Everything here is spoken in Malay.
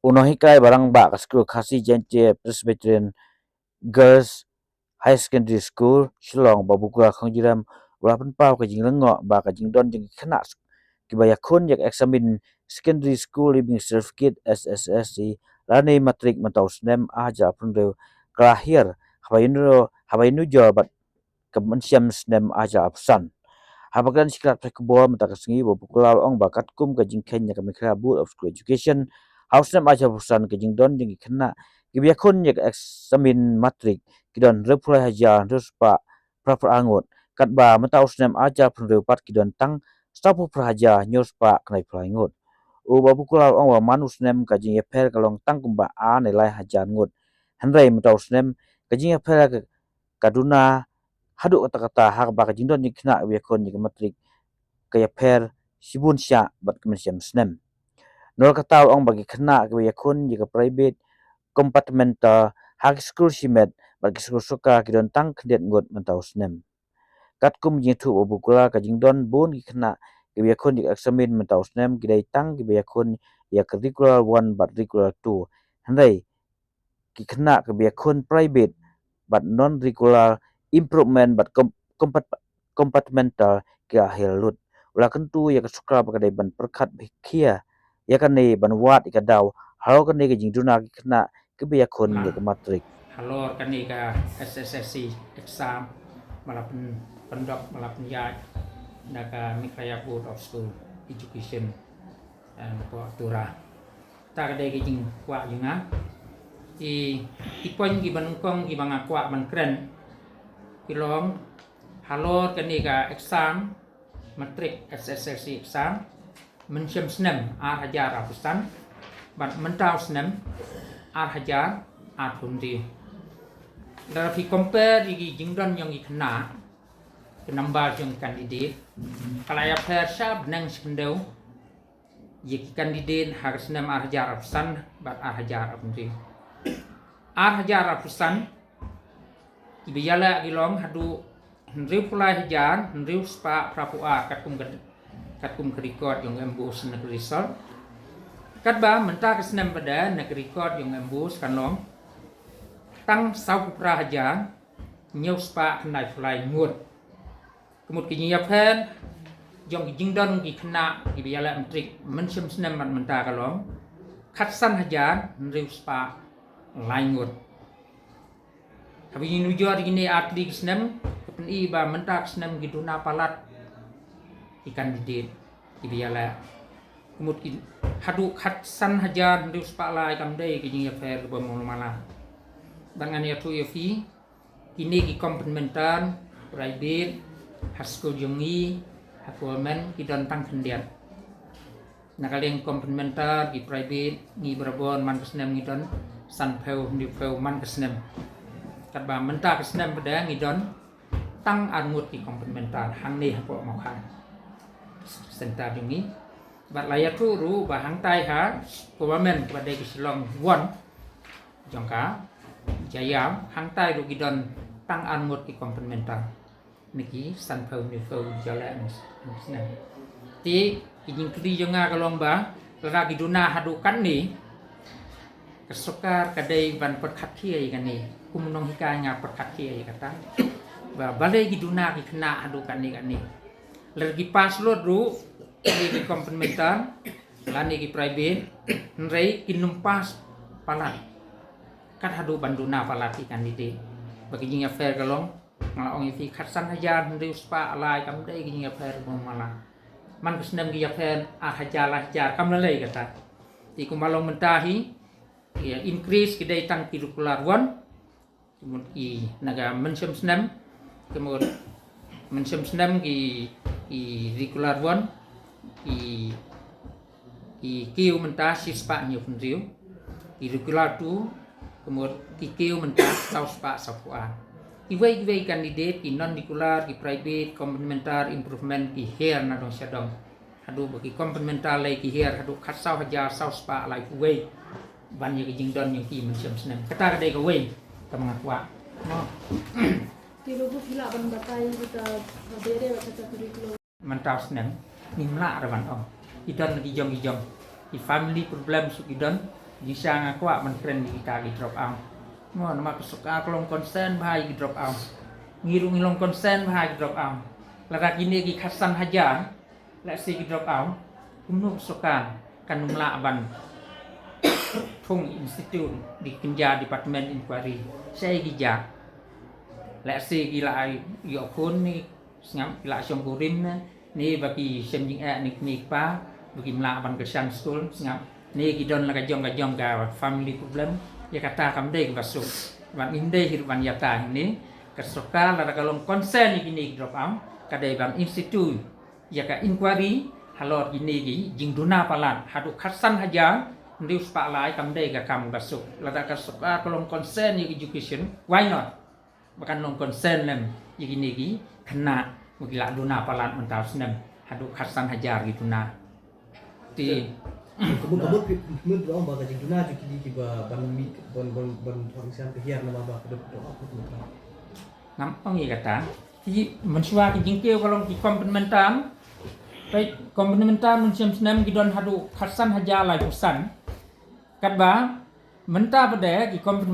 unohikai barang ba ka school khasi jenche Presbyterian Girls High Secondary School Shillong babukura khangjiram ulapan pau ka jinglengo ba ka jingdon jing khana kibaya khun yak examine secondary school living certificate SSSC lani matrik matau snem aja aprunde kelahir habayinu jo bat kemensiam snem aja apsan habagan sikrat prekebo matakesengi babukula ong bakat kum ka jingkhen yak mikra board of school education house snem aja apsan ka jingdon jing khana kibaya khun yak examine matrik kidon repulai haja ruspa prapra angot katba matau snem aja aprunde pat kidon tang stapu praja nyuspa knai plai ngot u babu kulal ong wa manus nem kajing yeper kalong tangkumba a nelai hajan ngot hanrei matau snem kajing yeper kaduna haduk kata-kata hak ba kajing don nikna wekon ni matrik kayaper sibun sya bat kemensiam snem nol kata ong bagi kena wekon jika private compartmental hak school simet bagi school suka kidon tang kendet ngot matau snem kat kum jitu obukula kajing don bun kena kibiyakun dik examine mentau snem kidai tang kibiyakun ya curricular 1 but curricular 2 handai kikena kibiyakun private but non curricular improvement but compartmental kia helut ula kentu ya kesuka bakadai ban perkat kia ya kane ban wat ikadau halo kane kajing duna kikena kibiyakun ya kematrik halo kani ka SSSC exam malapan pendok malapan ya naka Mikaya Board of School Education ko tura ta ka dai jing kwa junga ipon gi banungkong gi banga kwa man kren kilong halo kani ka exam matrik SSLC exam mensiam snem ar hajar apusan bat mentau snem ar hajar ar hundi dalam fi compare di jingdon yang ikna kenambal yang kandidat kalau ya persya benang sekendau jika kandidat harus nem ar hajar apusan bat ar hajar hundi ar hajar apusan ibiyala gilong hadu Henry pulai hajar, Henry spa prapua katkum kerikot yang embus nak result. Katba mentah kesenam pada nak rekod yang embus kanong tang sau pra hajar nyau spa kenai pulai ngut. Kemud kinyap pen yang jingdon ki kena ibiyala mentrik mensim senam mentah kalong katsan hajar Henry spa lain ngut. Habis ini nujuar ini atli kesenam kepen ba mentak senam gitu na palat ikan didit ibiyala kumut hadu khatsan hajar ndus pala ikan dei kini affair ba mala dengan ya tu fi kini ki komplementar private hasko jungi hakumen ki don tang kendian nakaleng komplementar ki private ni berbon man kesenam ngidon san peu ndi peu man kesenam katba mentak kesenam pada ngidon tang angut di komplementar hang ni hapo mau kan senta jungi bat layak tu ru bahang tai ha kowamen pada kislong won jongka jaya hang tai ru gidon tang angut di komplementar niki san phau ni phau jalan senang ti kijing kri jonga kalong ba lara giduna hadukan ni kesukar kadai ban perkhatia kan ni kumnong hikanya perkhatia kata balai giduna ki kena adukan ni lagi pas lo ru di komplementar lani ki private nrei kinumpas palat kat hadu banduna palat ikan didi bagi jinga fair kalong ngalaong ifi khatsan hajar nrei spa alai kam dei jinga fair mala man kesnam gi fair hajar hajar kam lalai kata ti kumalong mentahi ya increase kidai tang curricular 1 kemudian i naga mensiam senam kemudian mensiam senam ki curricular 1 kiu mentah sispa nyu fundriu curricular 2 kemudian kiu mentah sauspa sapua iwai kandidat ki non curricular ki private complementar improvement ki her na dong syadong hadu bagi complementar lai ki her hadu khatsau hajar sauspa lai kuwei banyak jingdon yang ki mensiam senam kata kadai kuwei kamangakwa no Tilo bu pila ban batai kita bere kata curriculum. Mentau senang nimla rawan idon lagi jong i family problem su idon jisang aqua man kren kita gi drop out mo nama kesuka kolong konsen bahai gi drop out ngirung ilong konsen bahai gi drop out lara kini gi khasan hajar la si gi drop out kumnu kesuka kan numla ban thung institute di Kenja department inquiry saya gi ja la si gi lai yo kun ni ngam la som kurim ni bagi sem jing ni pa bagi mla ban kesan school ngam ni gidon la kajong ka family problem ya kata kam dei basuk ban inde hirban yata ini kesoka la kalong konsen ini drop out kadai ban institute ya ka inquiry halor gini gi jingduna palan hadu khasan haja ndius pa lai kam dei ka kam basuk la kesoka kalong konsen education why not bahkan long konsen lem gini gi kena mugila duna palan mental senem hadu khasan hajar gitu na ti Kebun doang baga jing duna ju kidi kiba ban fungsian kehiar nama ba kedep ngam ngi kata ti mensua ki jingkeu kalau ki komplementan baik komplementan muncem senam gidon hadu khasan hajala jusan kat ba menta pada ki komplementan